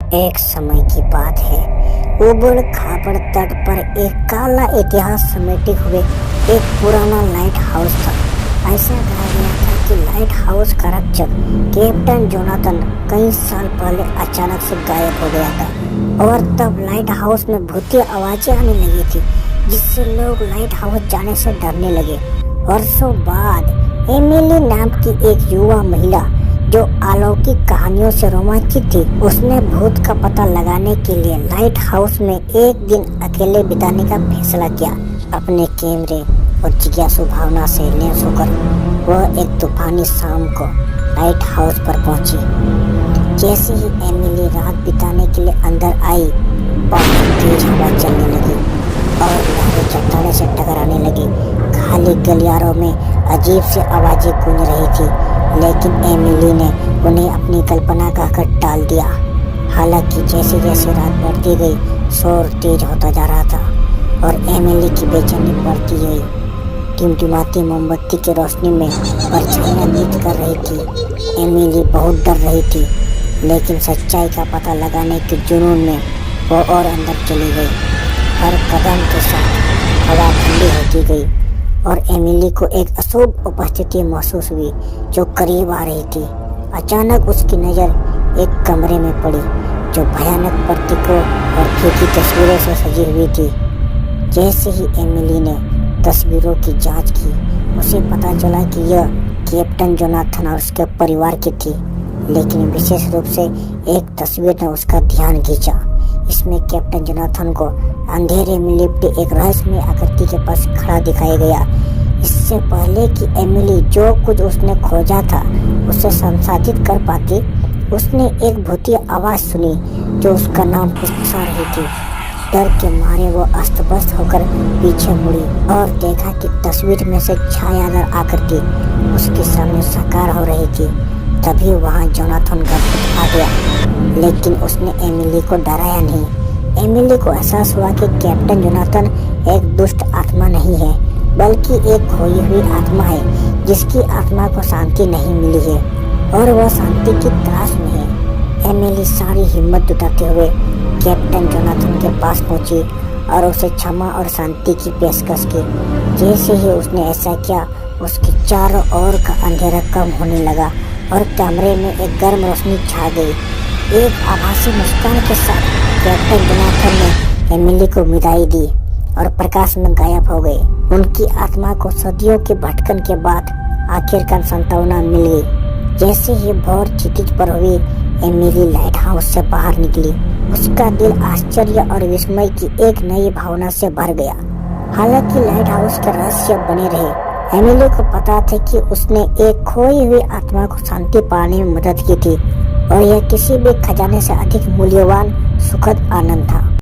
एक समय की बात है, उबड़ खाबड़ तट पर एक काला इतिहास समेटे हुए एक पुराना लाइट हाउस था। ऐसा कहा गया था कि लाइट हाउस का रक्षक कैप्टन जोनाथन कई साल पहले अचानक से गायब हो गया था और तब लाइट हाउस में भूतिया आवाजें आने लगी थी, जिससे लोग लाइट हाउस जाने से डरने लगे। वर्षों बाद एमिली नाम की एक युवा महिला जो अलौकिक कहानियों से रोमांचित थी, उसने भूत का पता लगाने के लिए लाइट हाउस में एक दिन अकेले बिताने का फैसला किया। अपने कैमरे और जिज्ञासु भावना से लैस होकर वह एक तूफानी शाम को लाइट हाउस पर पहुंची। जैसे ही एमिली रात बिताने के लिए अंदर आई, बहुत तेज हवा चलने लगी और लहरें चट्टाने से टकराने लगी। खाली गलियारों में अजीब सी आवाजें गूंज रही थी, लेकिन एमिली ने उन्हें अपनी कल्पना कहकर टाल दिया। हालांकि जैसे जैसे रात बढ़ती गई, शोर तेज होता जा रहा था और एमिली की बेचैनी बढ़ती गई। टिमटिमाती मोमबत्ती की रोशनी में परछाइयां नृत्य कर रही थी। एमिली बहुत डर रही थी, लेकिन सच्चाई का पता लगाने के जुनून में वो और अंदर चली गई। हर कदम के साथ हवा ठंडी होती गई और एमिली को एक अशुभ उपस्थिति महसूस हुई जो करीब आ रही थी। अचानक उसकी नज़र एक कमरे में पड़ी जो भयानक प्रतीकों और फीकी तस्वीरों से सजी हुई थी। जैसे ही एमिली ने तस्वीरों की जांच की, उसे पता चला कि यह कैप्टन जोनाथन और उसके परिवार की थी। लेकिन विशेष रूप से एक तस्वीर ने उसका ध्यान खींचा। इसमें कैप्टन जोनाथन को अंधेरे में लिपटे एक रहस्यमय आकृति के पास खड़ा दिखाया गया। इससे पहले कि एमिली जो कुछ उसने खोजा था उसे संसाधित कर पाती, उसने एक भूतिया आवाज सुनी जो उसका नाम पुकार रही थी। डर के मारे वो अस्त-व्यस्त होकर पीछे मुड़ी और देखा कि तस्वीर में से छायादार आकृति उसके सामने साकार हो रही थी। तभी वहाँ जोनाथन का भूत आ गया, लेकिन उसने एमिली को डराया नहीं। एमिली को एहसास हुआ कि कैप्टन जोनाथन एक दुष्ट आत्मा नहीं है, बल्कि एक खोई हुई आत्मा है जिसकी आत्मा को शांति नहीं मिली है और वह शांति की तलाश में है। एमिली सारी हिम्मत जुटाते हुए कैप्टन जोनाथन के पास पहुंची और उसे क्षमा और शांति की पेशकश की। जैसे ही उसने ऐसा किया, उसके चारों ओर का अंधेरा कम होने लगा और कमरे में एक गर्म रोशनी छा गई। एक आभासी मुस्कान के साथ कैप्टन जोनाथन ने एमिली को विदाई दी और प्रकाश में गायब हो गए। उनकी आत्मा को सदियों के भटकन के बाद आखिरकार सांत्वना मिल गई। जैसे ही भोर क्षितिज पर हुई, एमिली लाइट हाउस से बाहर निकली। उसका दिल आश्चर्य और विस्मय की एक नई भावना से भर गया। हालांकि लाइट हाउस के रहस्य बने रहे, एमिली को पता था कि उसने एक खोई हुई आत्मा को शांति पाने में मदद की थी और यह किसी भी खजाने से अधिक मूल्यवान सुखद आनंद था।